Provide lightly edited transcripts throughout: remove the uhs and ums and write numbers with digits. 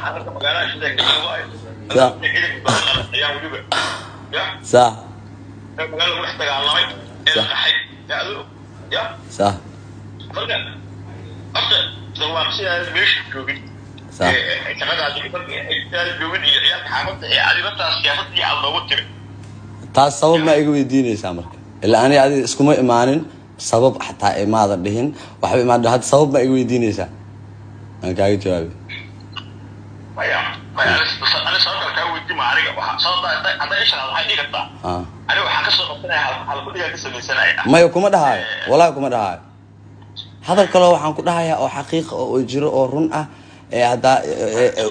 حركة مقالة شدة صح صح مقالة محتاجة على الله الحي يا صح مرجع أصلا زوار سيا مش جوبي صح كمان عندي كده جوبي يا حافظ يعني بس سياستي على موتر taas sabab ma iga weydiinaysaa marka ilaa ani adiga iskuma imaanin sabab xataa imaada dhihin waxba imaada had sabab ma iga weydiinaysaa aan kaaga jawaabi maya ana sababta ka weydiin ma aniga waxa sababta hadda isha waxay dhigata aniga waxaan ka soo qabtanayaa hal ku dhiga ka sameysanayaa maya kuma dhahayo walaa kuma dhahayo hadal kale waxaan ku dhahayaa oo xaqiiq oo jiro oo run ah hada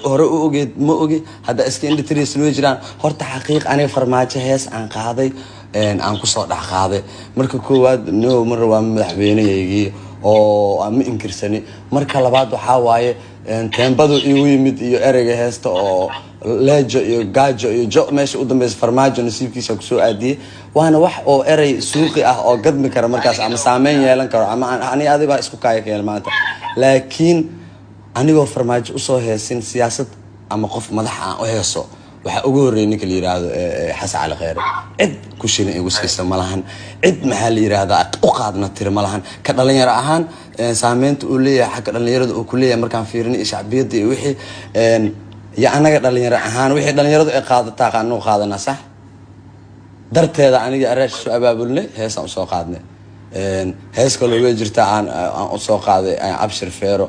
hore u ogeed ma ogi hada iska indhatriis loo jiraan horta xaqiiq aniga farmaajo hees aan qaaday aan ku soo dhax qaaday marka koowaad noo mar waa madaxweynahaygii oo aan ma inkirsani marka labaad waxa waaye teembadu igu yimid iyo ereyga heesta oo leejo iyo gaajo iyo jo meesha u dambeysay farmaajo nasiibkiisa ku soo aadiyay waana wax oo erey suuqi ah oo gadmi kara markaas ama saameyn yeelan karo ama ani adiga isku kaaya keel maanta laakiin anigoo farmaajo u soo heesin siyaasad ama qof madax ah oo heeso waxa ugu horeeyay ninka la yiraahdo Xasan Cali Khayre cid ku shilin igu siisa malahan cid maxaa la yiraahdaa u qaadna tir malahan ka dhalinyaro ahaan saameynta uu leeyahay xagga dhalinyarada uu ku leeyahay markaan fiirinay shacbiyada iyo wixii ya anaga dhalinyaro ahaan wixii dhalinyaradu ay qaadataa qaanoo qaadana sax darteeda aniga araash soo abaabulnay hees aan soo qaadnay hees kale way jirtaa aan u soo qaaday abshir feero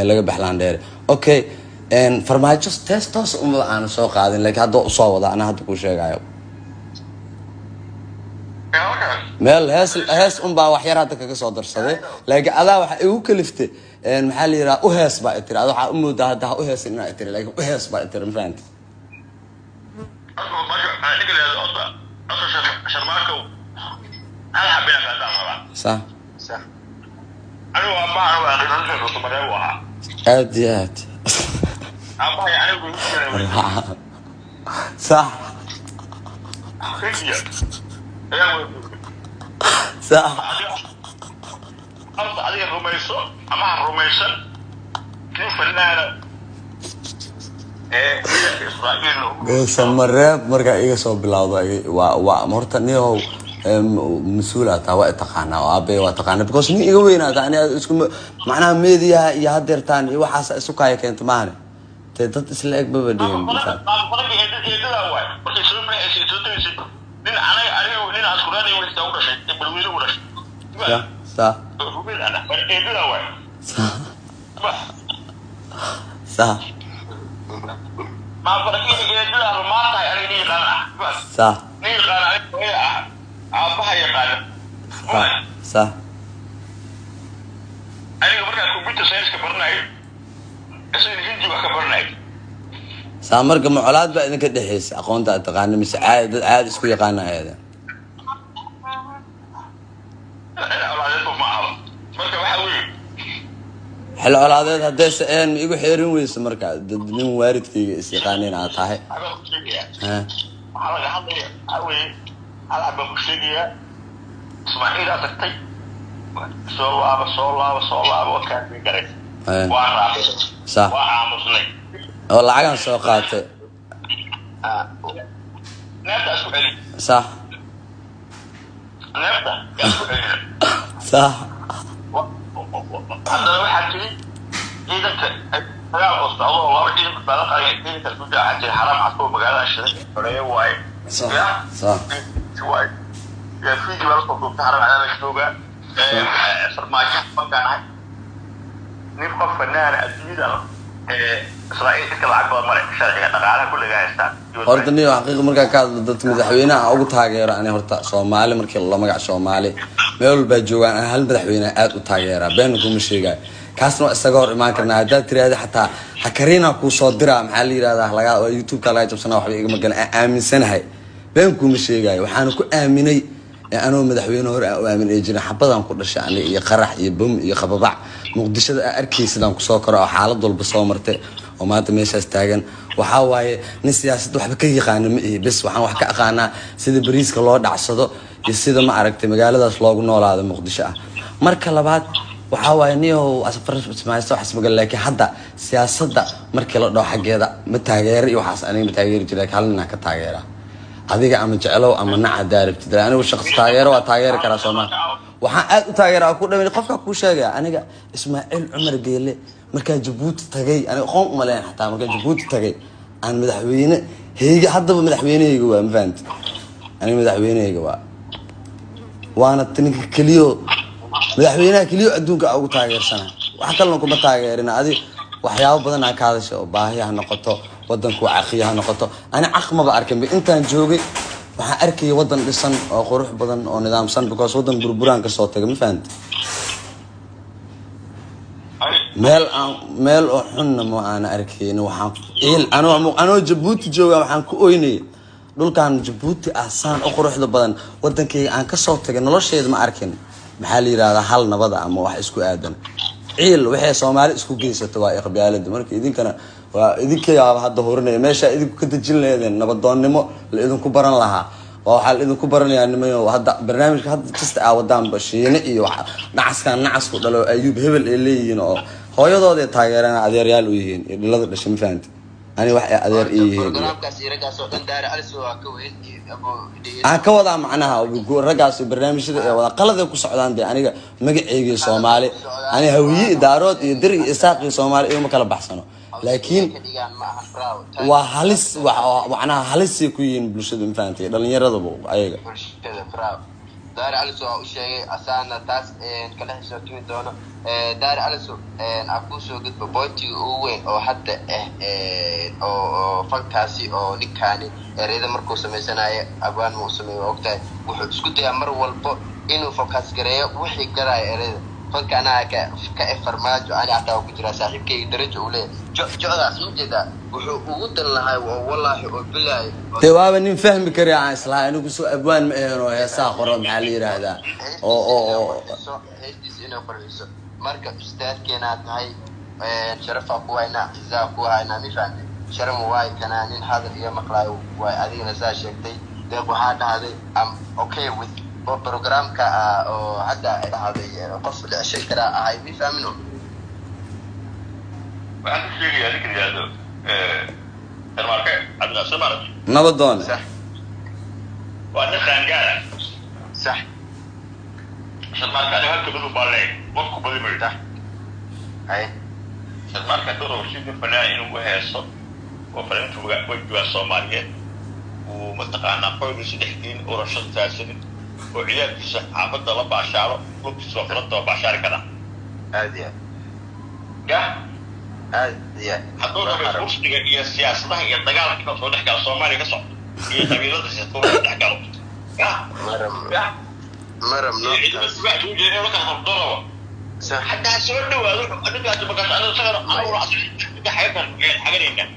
laga baxlaan dheer okay farmaajo testos uma aan soo qaadin laakiin hadda soo wada ana hadda ku sheegayo meel hees baa wax yar hadda kaga soo darsaday laakiin adaa waxa igu kaliftay maxaa la yiraahdaa u hees baa tiri adaa waxa u moodaa hadda u hees inaa tiri laakiin u hees baa tiri ma fahanti صح صح أنا وأبا أنا وأخي نص مرة أديات أبا يعني يقول صح صح أرض عليه الرميسو أما الرميسو كيف النار سمرة مرة إيه صوب بلاوضة ومرت نيو مسؤولة توا تقانا وأبي وتقانا because مي يقولنا تاني اسمه معناه ميديا يهدر تاني وحاس سكاية كنت معنا تدت إسلاك ببديهم صح صح صح ما فرقين جدّا ما تاي أنا نيجي قانا صح نيجي قانا أنا أبا يقانا صح أنا قبل كمبيوتر ساينس كبرناي أصلا هندي وكبرناي سامر كمعلات بقى إنك تحس أقول أنت تقانا مش عاد اسكو يقانا هذا أولادكم معهم مركب حوي حلو أولادات هذا سئين يقول حيرين ويس مركب من وارد في استقانين عطاه ها على حظي حوي على بمشترية اسماعيل أتكتي صولا وكان في قريب وأنا صح وأعمصني والله عجن سوقاته نبدأ سؤالي صح نبدأ صح هذا واحد شيء إذا لا أصلا الله إذا بلغ إذا كنت عندي حرام عصور مقالة الشركة ولا واي صح صح واي يا في جبال صوت حرام على الشوكة فرماجة مكان نبقى فنان أجديد إسرائيل تكلم عن بعض مرة شركة نقالة كل جاي استان هردني حقيقة مركا كاد ضد مدحوينا أو تاجر يعني هرتا صومالي مركي الله مقع صومالي ميول بجوان هل مدحوينا آت وتاجر بينكم مش جاي كاسنو استجار ما كنا هذا تري هذا حتى حكرينا كوصدرة محلي هذا لقى يوتيوب كلا جب سنة وحبي مكان آمن سنة هاي بينكم مش جاي وحنكو آمني أنا مدحوينا هو آمن إيجنا حبضا نقول يعني يقرح يبم يخبضع مقدش أركيس دام كسكر أو حالة ضل بصامرته وما تمشي استاجن وحاوي نسياسة وحبي كي يقان بس وحنا قانا سيد بريس كله دعسده يصير ما عرفت مقالة ده سلاقنا ولا هذا مقدشة مركل بعد waxaa waaye niyow asfar ismaaysto wax ismagal laakiin hadda siyaasadda markii la dhaho xaggeeda ma taageero iyo waxaas aniga ma taageeri jiray hal nin ka taageera adiga ama jeclow ama naca daaribtid anigu shakhs taageero waa taageeri karaa Soomaali waxaan aad u taageeraa ku dhameeyay qofka ku sheegay aniga Ismaaciil Cumar Geele markaa Djibouti tagay aniga qoon uma leen xataa markaa Djibouti tagay aan madaxweyne heeyga haddaba madaxweynehayga waa ma fahanti aniga madaxweynehayga waana tinka kaliyo madaxweynaha kaliyo adduunka ugu taageersana wax kalena kuma taageerina adi waxyaabo badan aan ka hadasho oo baahiyaha noqoto wadanku caqiyaha noqoto ana aqmaba arkin intaan joogay waxaan arkay wadan dhisan oo qurux badan oo nidaamsan because wadan burburaan ka soo tagay ma fahanti meel oo xunna ma aan arkayna waxaan anoo Djibouti jooga waxaan ku ooynay dhulkan Djibouti ahsan oo quruxda badan wadankayga aan ka soo tagay nolosheeda ma arkin maxaa la yiraahdaa hal nabada ama wax isku aadan waxay Soomaali isku geysato waa iqbaalada marka idinkana waa idinka hadda horinay meesha idinku ka dajin leedeen nabadoonnimo la idinku baran lahaa waxa la idinku baranayaa nimayo hadda barnaamijka hadda kasta wadaan bashiine iyo nacas ku dhalo Ayuub Hebel ee leeyihiin oo hooyadooda taageerana adeeryaal u yihiin ee dhilada dhashay ma fahanti ani wax adeer yihiin barnaamijkaas iragaas oo dhan daara aliso waa ka weyn aan ka wada macnaha ragaas barnaamijyada ee wada qalada ku socdaan aniga magacayga Soomaali ani hawiye daarood iyo dir iyo isaaqi Soomaali iyo ma kala baxsano laakiin waa halis waxna halis ku yihiin bulshada ma fahanti dhalinyarada ayaga daara aliso oo sheegay asaana taas kala xisaabtami doono daara aliso aku soo gudbo booti ugu weyn oo hadda oo fankaasi oo ninkaani ereyada markuu sameysanayo abaan uu sameeyo ogtahay wuxuu isku dayaa mar walba inuu focus gareeyo wixii garay ereyada fankaana ka farmaajo ani ataa ku jira saaxiibkay darajo u leeyahay jocdaas ujeeda wuxuu ugu dan lahay wallahi oo bilaay tawaaba nin fahmi kariya aan islaa anigu soo abwaan ma aheeno heesaa qoro maxaa la yiraahdaa oo heestis inuu fariiso marka ustaadkeena tahay sharafa ku wayna izaa ku hayna mifaan sharam waay kana nin hadal iyo maqlay waay adigana saa sheegtay deeq waxa dhahday am okay with programka oo hadda dhahday qof la shay kara ay mifahmino waxaan sheegay adiga yiraahdo marka adna samar nabadoon sax waa naqangaara sax marka aad halka badu balay waqti badi marta ay marka doro sidii fanaan inuu heeso oo farantu waa Soomaaliyeed oo mataqaana qoyska sidixdiin oo rashadtaasay oo ciyaarkiisa xaafadda la baashaaro lugtiisa faranta baashaar kada aadiya hadduu rabo kursiga iyo siyaasadaha iyo dagaalka soo dhex gala Soomaaliya ka socdo iyo qabiilada soo dhex galo maram no waa uu jeeray marka habdoro حتى سؤال دواء أنا قاعد بقول أنا صغير أنا وراسي حيفهم حاجة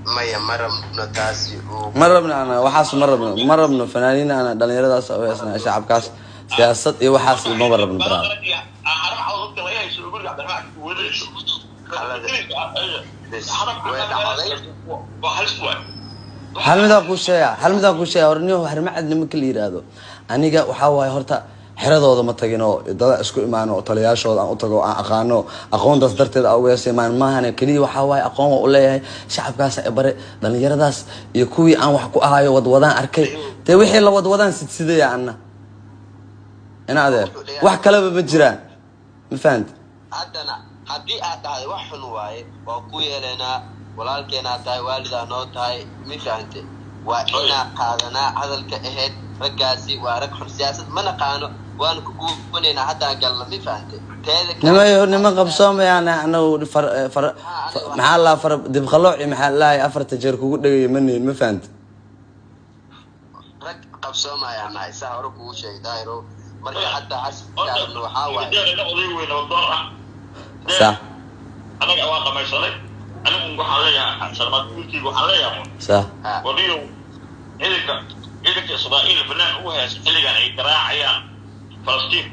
مايا مرة نتاسي مرة من أنا وحاس مرة من فنانين أنا دلني ردا سوي أصلا شعب كاس سياسة إيه وحاس مرة من برا هل ماذا أقول شيء أورنيه هرمعد نمكل يرادو أنا جا وحاول هرتا xeradooda ma tagino dad isku imaano taliyaashooda aan u tago aan aqaano aqoontaas darteed awgeesay maahan kaliya waxa waay aqoon u leeyahay shacabkaas ay bare dhalinyaradaas iyo kuwii aan wax ku ahayo wadwadaan arkay te wixii la wadwadaan sidee ana ina adeer wax kale ma jiraan ma fahanti hadana hadii aad tahay wax xun waaye waa ku yeelana walaalkeena tahay waalida noo tahay ma fahanti waa ina qaadana hadalka aheed ragaasi waa rag xun siyaasad ma naqaano waan ku guubanayna hadda galna mi fahanti nima qabsoomayaan anagu maxaa la far dib qalooci maxaa la afarta jeer kugu dhagay maneen ma fahanti rag qabsoomayaan aysa hor kugu sheegayro marka hadda askar waxa waaye sax anaga waa qamaysanay anigu waxa leeyahay sarmad kulkii waxa leeyahay sax wadiyo idinka إسرائيل فنان هو اللي قاعد يقراعيا فلسطين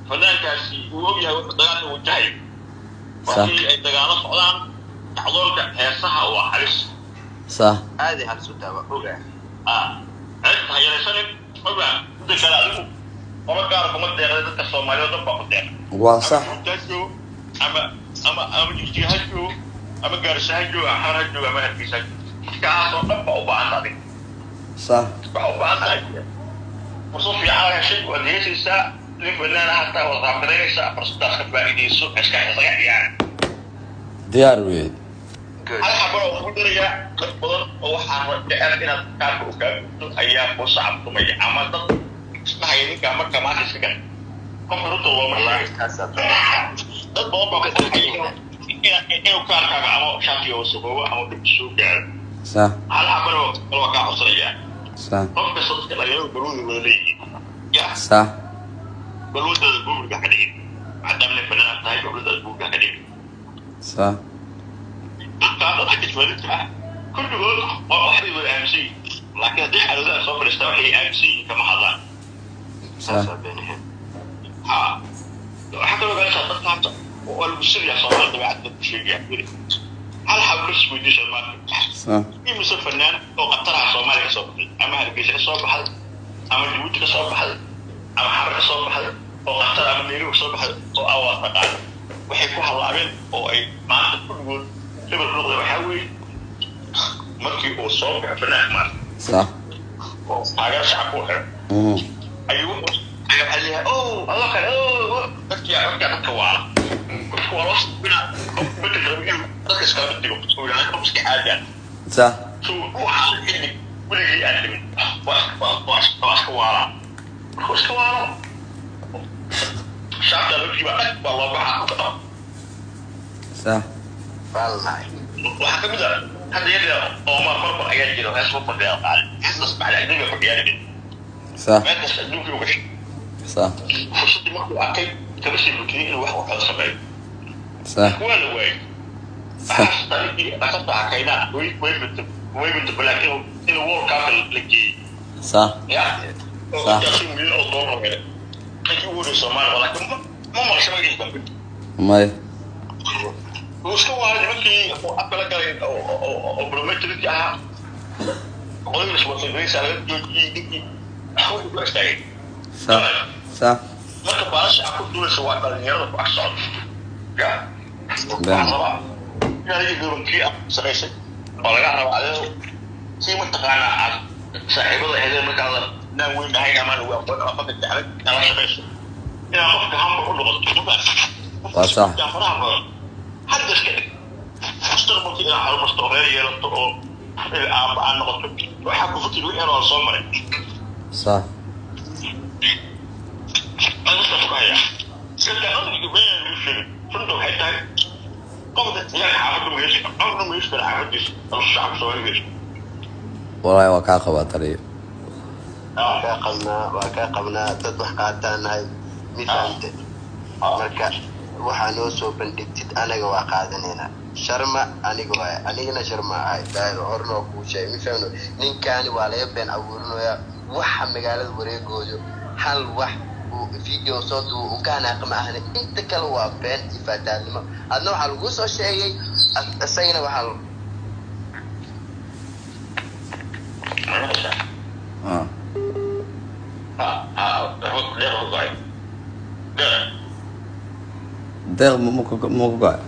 فنان كاسي ويا دغال وجاي وفي أي دغال صعدان حضورك هي صح وحرس صح هذه حرس الدواء أنت هي رسالة أولا دكالو وما قال كم الدقيقة ذات الصومالية ضبط الدقيقة وصح أما جهجو أما قرشهجو أحرجو أما هرقيسجو كاسو ضبط بعض هذه صح بعض هذه وصوفي على شيء وليس الساعة لفنان حتى وضعنا الساعة فرصة خبائي يسوق أشكال صغير يعني ديار ويد هل حبوا مدرية بدل أو حرب لأن كانوا كانوا أيام وصعب تمي عمل ما هي كمان كمان تسكن كم رتوا والله كاسات ده بابا كده إنه كان عمو شاكي وسبوا عمو بسوق يعني صح هل حبوا الواقع أصلية صح طب صدق لا يوم برود ولي يا صح برود البوم قاعدين عدم الفنان تاي برود البوم قاعدين صح كان حكيت ولدها كل يقول واحد يقول ام سي لكن هذه حالة صفر استوحي ام سي كما حضر صح ها حتى لو قال شاطر حتى والمسير يا صاحبي ده بعد الشيء يعني هل حاب بس ويديش المال صح في مثل فنان او قطرها صومالي صوب اما هرقيش صوب حد اما جيبوتي صوب حد اما حرق صوب حد او قطر اما نيرو صوب حد او اواز تقال waxay ku halaabeen oo ay maanta ku dhigeen sibir luqda waxa weey markii uu soo baxay fanaanka maar صح oo taageer shacab ku xir ayuu xaliya oo Allah kale oo dadkii dadka waala ku walas bina dadka rabbiyo dadka iska dhigo oo ilaahay iska caadaan صح soo waxa xilli wixii aan dhimin wax waala شعب الوجه بقى والله بحق صح والله وحكم ده هذا يجي عمر فرق ايات كده اسمه فرق على اسمع على الدنيا في يعني صح ما تسالوه في وش صح خصوصي ما هو اكيد تمشي الروتين واحد على الصبي صح ولا وين صح طريقي اقطع كاينات وين بتبلاكي الورك اب اللي صح يعني صح من الدور كده يقولوا الصومال ولكن ما شو يجيبون ماي وشو هذا ممكن أقبل قال أو برومتري جاها قولوا شو تبغى سألت جوجي أخوي بس تاعي صح صح ما تبغاش أخذ دول سواء بالنيابة وأحسن يا يا يقولون كي سريسة ولا قاعد على شيء متقنع صاحب هذا المكان ناوي معي كمان هو أخذ التعليق أنا شخص يا أخوك هم بقولوا بس صح حد كده مستقبل كده على مستقبلية للطرق الأب عن نقطة وحكوا في كيلو إيران صمري صح أنا مستقبلية كده أنا جبين مشكلة فندق حتى قمت يعني عبدهم يشك عبدهم يشك العبد الشعب سوي يشك والله وكاقة بطريق وكاقبنا تضح قاتان هاي مثالتي مركا waxaa noo soo bandhigtid anaga waa qaadanayna sharma anigana sharma ahay daayir hornoo kuu sheegay mifahno ninkaani waa laga been abuurinaya waxa magaalada wareegooyo hal wax uu video soo duu u kaana qama ahna inta kale waa been ifaadaadnimo adna waxa lagu soo sheegay asayna waxa deeq muku go'ay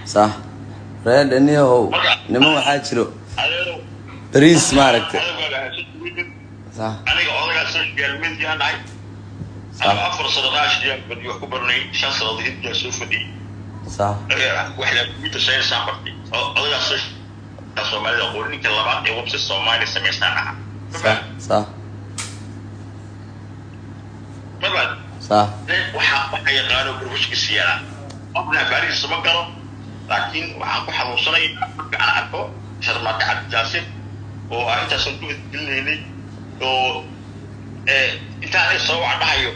صح reed aniyow niman waxaa jiro bariis maaragtay صح aniga odagaa social media nahay أنا أفر صدقاش ديال بدي أكبرني شان صدقي ديال سوفدي صح واحدة ميت سنة سامبرتي أنا صش الصومالي يقولني كلا بعض يوم الصومالي سميستانها صح ما بعد صح وحق يقالوا بروش كسيانا أبنا باريس سمكرة لكن وحق حلوصني أنا أعرفه شرمات عبد جاسم وأنت سنتو تقولني أو أنت على الصواب عندها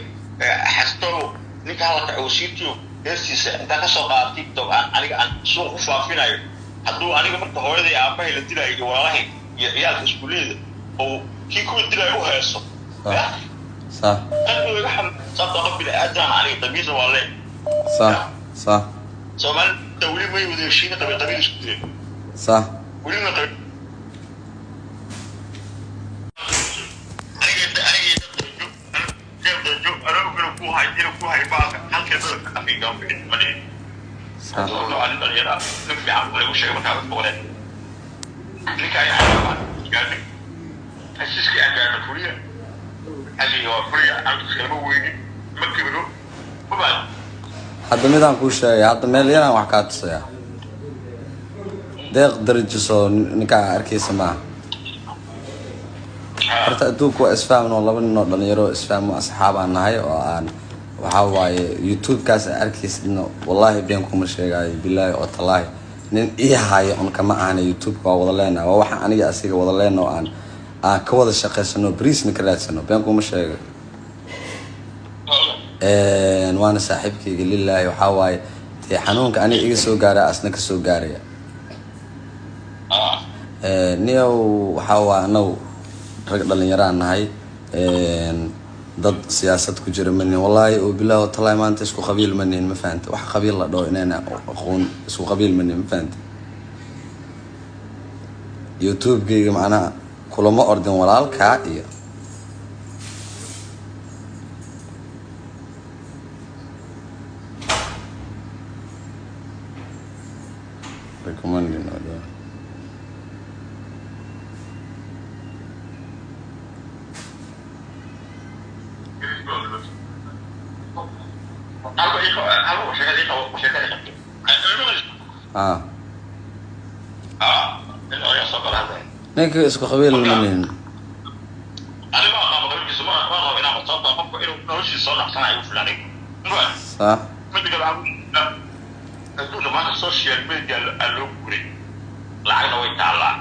حستو نك هلا تعوسيتيو هسيس أنت كسوق تيك توك أنا سوق فافينايو هدو أنا كمان تهوري أباه اللي تلاقي والله يا الكسبولي أو كيكو تلاقي هو هسه صح أنا يروح صدق بالأذان عليه طبيعي والله صح صح سؤال تولي ما يوديشين طبيعي صح ولينا طبيعي أنا كوهاي باك هل كذا أفي جام في مدين صار على الدنيا نبي عم ولا وش يبغى تعرف ولا لك أي حاجة قال لي أسيس كي أنا كوريا هذه هو كوريا أنا تكلمه ويجي ما كبروا وبعد hadda midaan kuu sheegay hadda meel yaraan wax kaa tusaya deeq darajiso ninkaa arkaysa maaha horta adduunku waa isfahmin oo laba nin oo dhalinyaro isfahmo asxaabaan nahay oo aan waxaa waaye youtube-kaas arkaysidna wallaahi been kuma sheegaayo bilaahi oo talaahi nin ii haayo un kama ahana youtube-ka waa wada leenaha waa waxaan aniga asiga wada leena oo aan ka wada shaqaysano bariisna ka raadsano been kuma sheegay waana saaxiibkayga lilaahi waxaa waaye dee xanuunka aniga iga soo gaara asna ka soo gaaraya niyow waxaa waa anagu rag dhalinyaraan nahay dad siyaasad ku jira manin wallaahi oo bilaahi talaahi maanta isku qabiil manin ma fahanta wax qabiil la dhaho inayna aqoon isku qabiil manin ma fahanta youtube-gayga macnaha kulama ordin walaalkaa iyo recommending order. ninka isku qabiil manin صح adduunka maanta social media loo guray lacagna way taalaa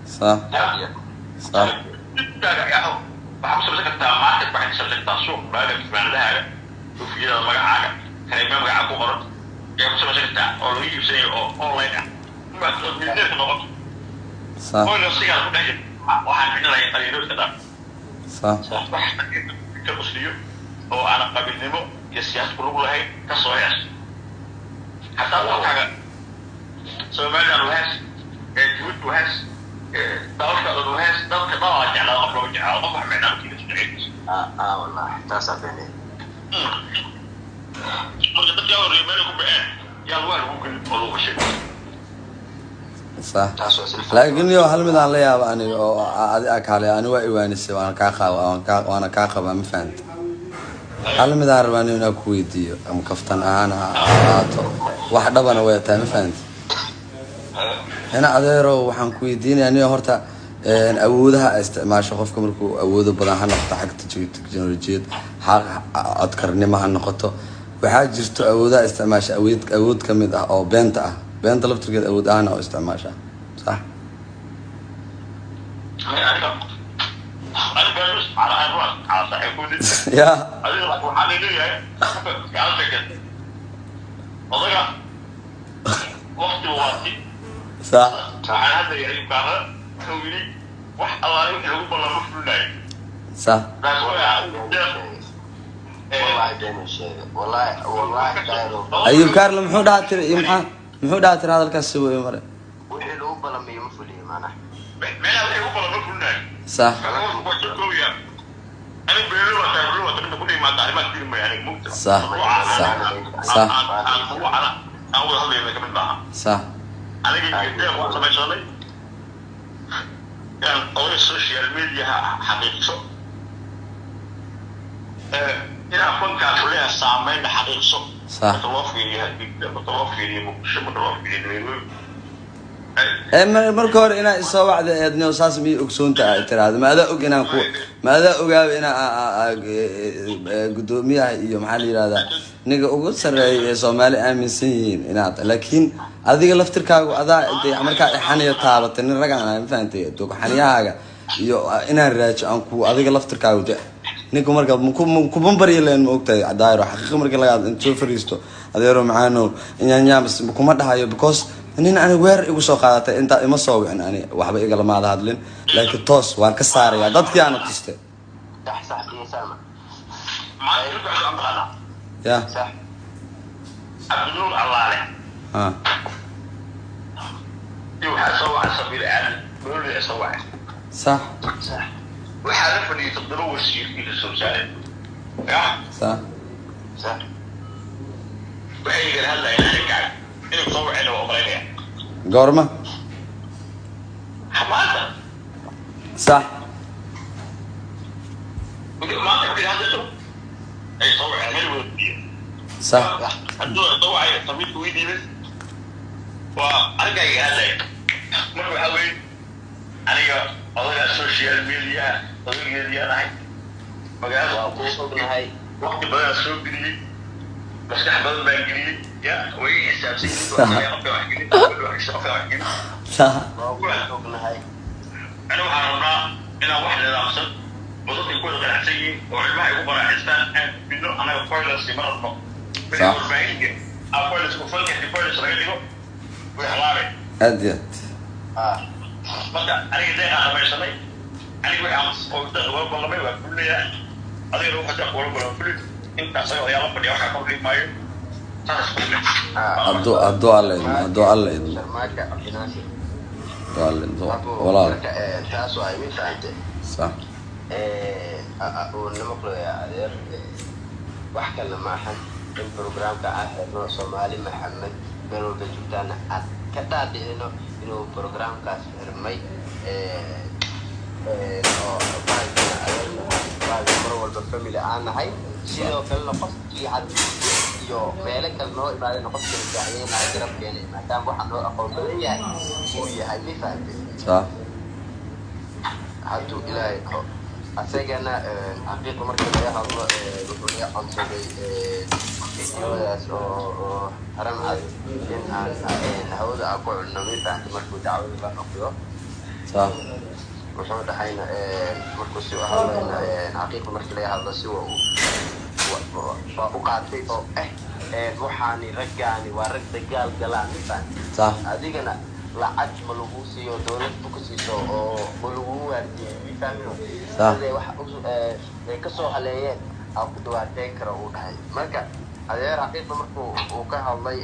صح صح waxaa ku sabsan kartaa market waxay ka sabsan kartaa suuq baaga kibaanadahaaga koofiyada magacaaga kareema magaca ku qoran ee ku sabsan kartaa oo lagu iibsanayo oo online ah markaad oo business noqoto صح oo sigaar ku dhex waxaan bixinaya dhalinyaro iska dhaaf صح wax ka qusliyo oo aan qabiilnimo iyo siyaasad ku lug lahayn ka soo yeesho حتى الله حاجة سوماليا الوهاس جهود وهاس دولة الوهاس دولة ضاعت على أمر وجه على أمر معنا كده تدعيش والله تاسع بيني مش بتجاور يمالكم بقى يا الوال ممكن يقولوا شيء صح لكن يو هل من الله يا أنا أكالي أنا وإيوانسي وأنا كاخا وأنا كاخا ما فهمت هل من أنا أنا كويدي أم كفتن أنا wax dhabana way tahay ma fahanti ina adeero waxaan ku weydiinaya aniga horta awoodaha isticmaasho qofka markuu awoodo badan ha noqoto xagta teknolojiyad codkarnimo ha noqoto waxaa jirto awoodaha isticmaasha awood ka mid ah oo beenta laftirkeed awood ahaan oo isticmaasha صح يا وقت وقتي صح هذا يعني كذا سويني واحد الله يحب الله مفروض صح والله بين الشيء والله دايرو أيوب كارل محمود عاتر محمود عاتر هذا الكاس هو يمر وحي لو بلا مي مفلي معنا ما لا يحب الله مفروض صح أنا بيقولوا ما تقولوا ما تعلمات كثير يعني ممتع صح صح صح أول هذا اللي كمان بقى صح أنا جيت وقت ما شغلي يعني أول السوشيال ميديا حقيقة إذا كنت كاتولي السامين حقيقة صح متوفي مش متوفي marka hore inaa isoo wacda eednio saas miyay ogsoonta ay tiraahdo maadaa og inaan ku maadaa ogaaba inaa gudoomiyaha iyo maxaa la yiraahdaa niga ugu sareeyay ee Soomaali aaminsan yihiin inaad laakiin adiga laftirkaagu adaa intay markaa xaniyo taabatay nin ragaan aan fahamtay dog xaniyahaaga iyo inaan raajo aan ku adiga laftirkaagu ninku marka ku bambariyo leen ma ogtahay cadaayro xaqiiqo marka laga soo fariisto adeero macaano inyaanyaamis kuma dhahayo because nin aan weer igu soo qaadatay inta ima soo wicin ani waxba iga lama hadlin laakiin toos waan ka saaraya dadkii aan tustay صح سامع ما يرجع أمرنا يا صح أبنون الله عليه يوحى على سبيل العدل بيقولوا يسوع صح صح وحالف اللي يفضلوا الشيء في السوشيال يا صح صح وحي قال هلا انا رجع انه صور عنه وقرينه قورمة حماده صح ما تقول هذا اي صور عنه صح الدور طوعي طبيب ويدي بس وأرجع هذا مرة حاول أنا أضيع السوشيال ميديا أضيع دي أنا مجال وقوفنا وقت بدأ أسوق جديد بس كحبل بانجلي يا وين سامسونج وأنا أقف واحد جديد أقف واحد جديد صح وقوفنا أنا وحرمنا أنا واحد الأقصى وصلت يكون غير حسين وعلمها يقول برا إنسان منه أنا فايلس مرة صح. 40 جنيه أفايلس كفلك فايلس رجلي وحلاري أديت marka aniga deeqa dhamaysanay aniga waxaan qoyda wada ballamay waa kulliya adiga waxa ka qoran wala kulli inta sayo ayaa la fadhiya waxa ka qori maayo taas kulli adoo alle sharmaaka abdinaasi walaal taas oo ay mid tahay صح oo nama qolaya adeer wax kale ma ahan in programka aan xirno Soomaali Maxamed meel walba joogtaan aad ka dhaadhicino inuu programkaas xirmay oo baahina adeer mar walba family aan nahay sidoo kale qofkii had iyo meel kale noo imaadeen qofkii gaacayna garabkeena maadaama waxa noo aqoon badan yahay uu yahay mifahantay صح haduu ilaahay asagana xaqiiqo markii laga hadlo wuxuu yahay codsaday videodaas oo haram cad in aan hawada aan ku cunno mifahantay markuu dacwada la noqdo صح wuxuu dhahayna markuu si hadlayna xaqiiqo markii laga hadlo si uu u qaatay oo waxaani raggaani waa rag dagaal galaan mifahantay صح adigana lacag ma lagu siiyo dawladdu ku siiso oo lagu waardiyay mifahantay wax ka soo haleeyeen aan ku dhawaateen karo uu dhahay marka adeer xaqiiqo markuu uu ka hadlay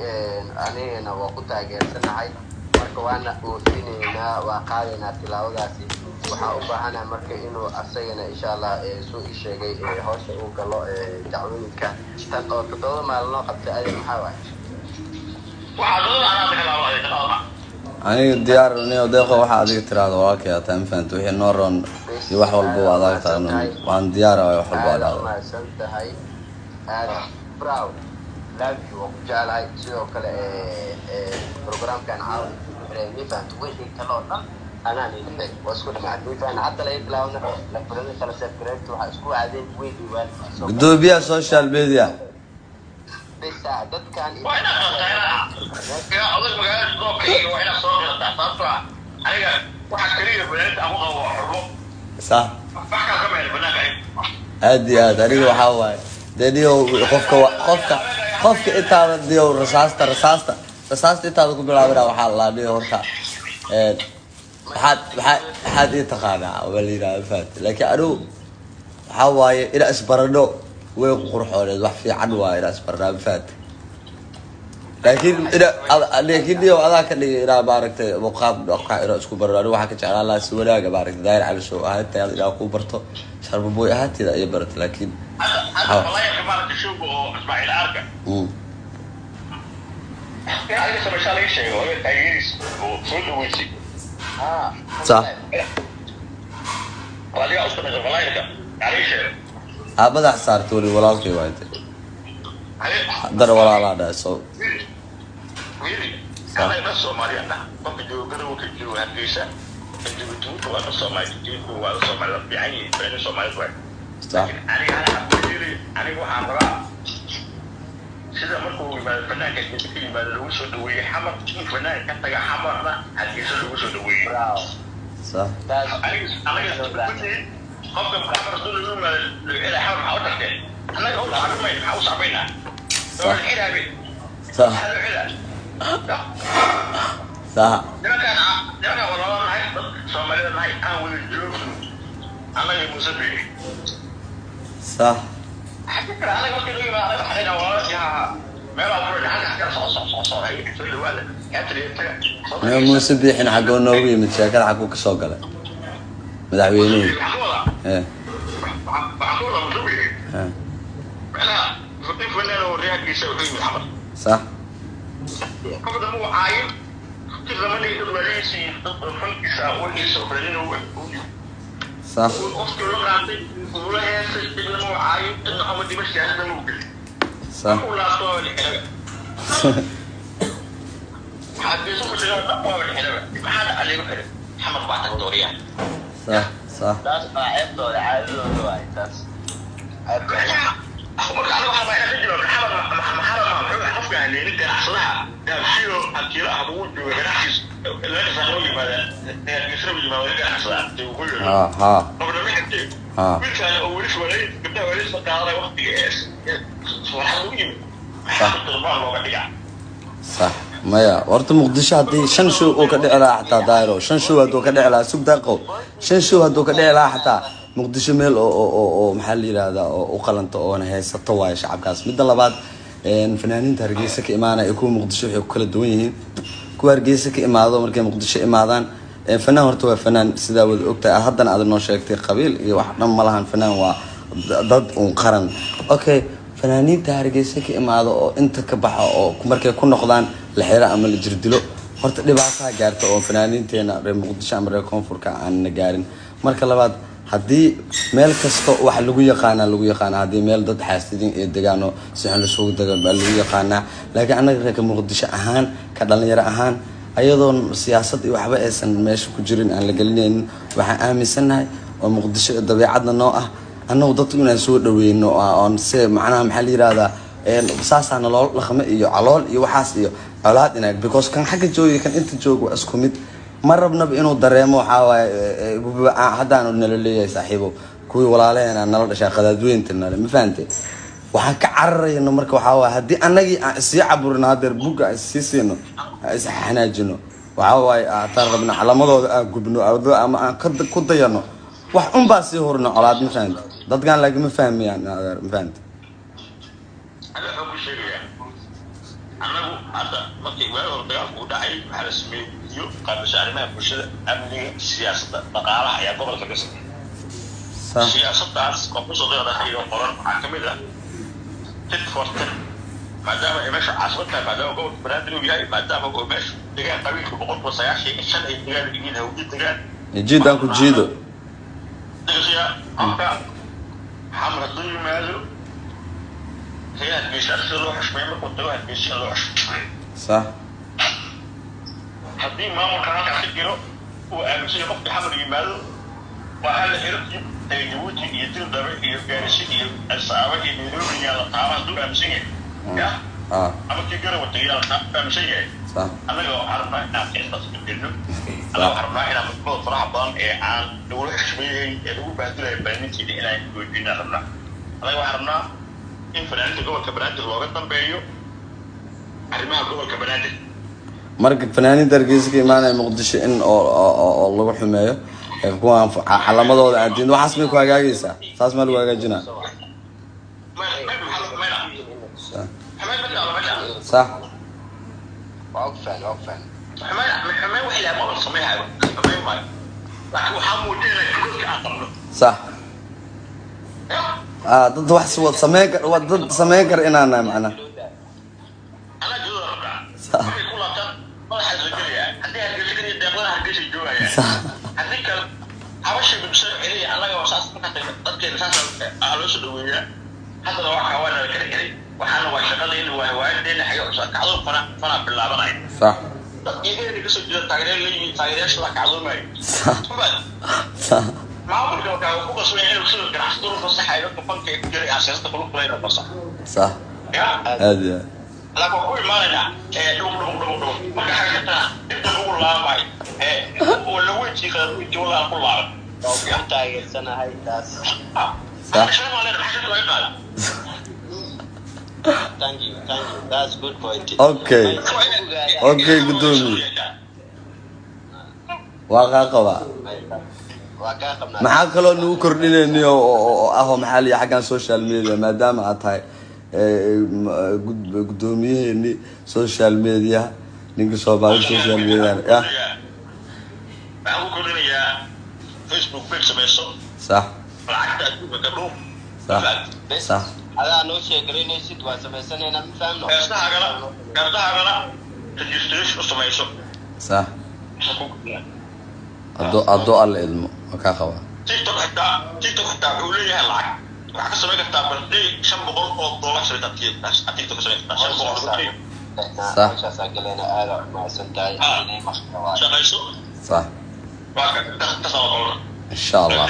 anigana waa ku taageersanahay marka waana oofineynaa waa qaadaynaa tilaawadaasi waxaa u baahanahay marka inuu asagana insha Allah soo ii sheegay hawsha uu galo dacwooyinka tan oo 7 maalmood qabtay adeer maxaa waay waxaa dad aan kala wada aniga diyaar inuu deeqo waxa adiga tiraado waa ka taan faanto wixii noo roon iyo wax walba waa adag tahay waan diyaar ah wax walba waa santahay aad proud love you oo jaalay sidoo kale programkan caawi mifahantay wixii kale oo dhan أنا اللي واسكت مع فأنا حتى لا يطلعون لفرنا ثلاثة كريت وحاسكوا عادين ويدي وين دوبيا سوشيال ميديا بس عدد كان وين يا أول ما قال صوتي وين صوتي تطلع أنا واحد كريه بنت أبوها وحرمه صح فكر كمان البنات هادي أنا وحواي ديو قفك أنت ديو رصاصة أنت تقول بلا وحال الله ديو هرتا حد يتقاطع ولا يرافع لكن أنا حواي إلى أسبرنو ويقرح ولا واحد في عنوة إلى أسبرنو فات لكن يوم هذاك اللي إلى باركت مقام أقع إلى أسكوبر أنا واحد كشغال الله سوى بارك داير على شو هات إلى أكوبرته شرب بوي هات إلى يبرت لكن والله يا كبار تشوفوا إسماعيل أركا يعني لسه مش عليه شيء هو تغيير وصول ويسي صح والله أصلا من الملايكة عليه شيء أبدا صارتولي ولا كي وايد در ولا لا سو ويلي أنا بس سومالي أنا ممكن يقولوا كيلو هندسة الجبتوت وأنا سومالي كيلو وأنا سومالي بعيني بين سومالي واحد صح أنا أقولي أنا وحامرا سيدا مركو الفنان كان يجي ما لوسو دوي حمر الفنان كان تجا حمرنا هدي لوسو دوي صح أنا قبل حمر دول يوم إلى حمر حاولت أنا أقول حمر حاول صعبينها صح صح لما والله هاي صومالي هاي أول الجوف أنا المسبي صح فكرة أنا قلت له ما أنا حين ورايا ما أقول لك أنا صح هي تقول له ولا أنت مسبيحين حقونا وهي متشاكل حقوك سوقله مدعوينين إيه معقولة مسبي hargeysa wuxuu yimid xamar صح qofka dambe uu caayin sida ma dhigay walaalihiisii fankiisa wixiisa fadhin uu صح qofkii loo qaatay uu la heesay cidna uu caayin cidna ama dimash yahay uu geli صح uu la soo wali حديث كل يوم أقوى من حلوة ما حدا عليه حلو محمد بعد الدورية صح صح taas baa ceebtooda caadadooda waay taas أخبرك عنه واحد ما يحتاج له محمد محمد حفظ يعني أنت أحصلها ده شيء أكيد أحبوه وجناحيس اللي أنا فاهمه بهذا يشرب جماعة اللي أحصلها تقول ها طب لما يحكي قلت أنا أول شيء وليد قبل وليد فكر وقت إيش صراحة مهم حتى طلبان الوقت يعني صح maya horta muqdisho haddii 5 show oo ka dhici lahaa xataa daayro 5 show hadduu ka dhici lahaa sug daaqo 5 show hadduu ka dhici lahaa xataa muqdisho meel oo maxaa la yiraahdaa oo u qalanta oo haysato waay shacabkaas midda labaad fanaaniinta hargeysa ka imaanaya iyo kuwa muqdisho waxay ku kala duwan yihiin kuwa hargeysa ka imaado markay muqdisho imaadaan fanaan horta waa fanaan sidaa wada ogtahay haddana aad noo sheegtay qabiil iyo wax dhan ma lahan fanaan waa dad un qaran okay fanaaniinta hargeysa ka imaado oo inta ka baxa oo markay ku noqdaan la xira ama la jirdilo horta dhibaato gaarto oo fanaaniinteena reer muqdisho ama reer koonfurka aan gaarin marka labaad haddii meel kasta wax lagu yaqaan haddii meel dad xaasidin ee deegaano si xun isugu dagan baa lagu yaqaanaa laakiin anaga reer muqdisho ahaan ka dhalinyaro ahaan ayadoo siyaasad iyo waxba aysan meesha ku jirin aan la gelinaynin waxaan aaminsanahay oo muqdisho dabeecadna noo ah annagu dadku inaan soo dhaweeyno oo se macnaha maxaa la yiraahdaa saasana loo dhaqmo iyo calool iyo waxaas iyo colaad inaag because kan xagga jooga kan inta jooga waa isku mid ma rabnaba inuu dareemo waxa waaye haddaan nala leeyahay saaxiibo kuwii walaalaheena nala dhashay qadaadweynta nala ma fahantay waxaan ka cararayno marka waxa waaye haddii annagii aan sii caburino hadeer buga sii siino is xanaajino waxa waaye taan rabna calaamadooda aan gubno ama aan ku dayano wax un baa sii horno colaad ma fahantay dadkan lagama fahmayaan ma fahantay أنا أقول شيء يعني أنا هذا ما في ولا ولا دعوة وده أي على اسمه يو قبل شهر ما بشر أمني سياسة بقالة يا قبل كذا صح سياسة تاس قبل صدق هذا هي قرار حكمية تتفرق ما دام إيش عصرتها ما دام قبل برادري وياي ما دام قبل إيش تجاه قبيل بقول بس يا شيء الشن تجاه الجديد هو تجاه جيد أنكو جيدو تجاه أنت حمر الدنيا ماله هي الجيش اللي وحش ما يملك والدواء الجيش اللي وحش صح هدي ما ممكن تحكيله وأمشي وقت حمل يماله وهل يرتب جبوتي يدير دبي يجارسي السعوات يديرون يلا تعرف دول أمشي يا أما كيجرا وتيجي أمشي صح أنا لو عرفنا إن أساس تبدله أنا عرفنا إن مقبول صراحة بان عن دول حشمية دول بهدول البنات اللي إلى يجينا ربنا أنا عرفنا in fanaaniinta gobolka banaadir looga dambeeyo arrimaha gobolka banaadir marka fanaaniinta hargeysa ka imaanaya muqdisho in oo lagu xumeeyo kuwaan calamadooda aan diin waxaas may ku hagaagaysaa saas ma lagu hagaajinaa صح وقفا حماية وحي ما بنسميها حماية ما لكن وحمو دينا كلك أعطمنا صح dad wax wad sameyn kar inaan macna أنا جوا ربع صح كل كان ما حد رجلي عندي هالرجلي دابا هالرجلي جوا يعني عندك حوش بمسر عليه أنا وصاص ما تذكر أساس على وش دوية هذا لو حاولنا كذا وحنا وشغالين وهوايدين حيوان كعضو فنا باللعبة صح يجي يقصد جدا تغيير تغييرش لك عضو ماي صح ما عمرك لو كان فوق شوية يعني وصل كان حصدور فصح يبقى فنك يجري أساسا تقول بلاي بصح صح هذا لا بقول ما لنا دو ما حاجة تنا أنت بقول لا ماي ولا وين كذا ولا أقول لا لو بيحتاج سنة هاي تاس صح شو ما لنا حاجة توي قال thank you that's good point okay قدومي waaqaqaba maxaa kaloo nagu kordhinayni oo ah maxaa liya xaggan social media maadaama aad tahay gudoomiyaheeni social media ninka Soomaali social media ya waxaan ku kordhinayaa Facebook page samayso صح lacagta adduunka ka dhuuf صح هذا نو شيء قريني سيد واسميسن هنا مفهمنا قردها تجستريش وسميسو صح adoo alla idmo ma kaa qabaa TikTok حتى حوليها العك waxaa ka soo gaftaa birthday $500 soo taabtay TikTok soo gaftaa صح شاساقلنا آلة ما سنتاي إني مخنواي shaqayso صح waa ka tasawur إن شاء الله إن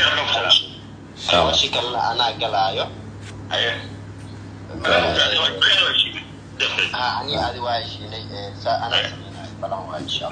شاء الله شكلنا أنا قلايو أني هذه وايشيني أنا سمينا بلان وايش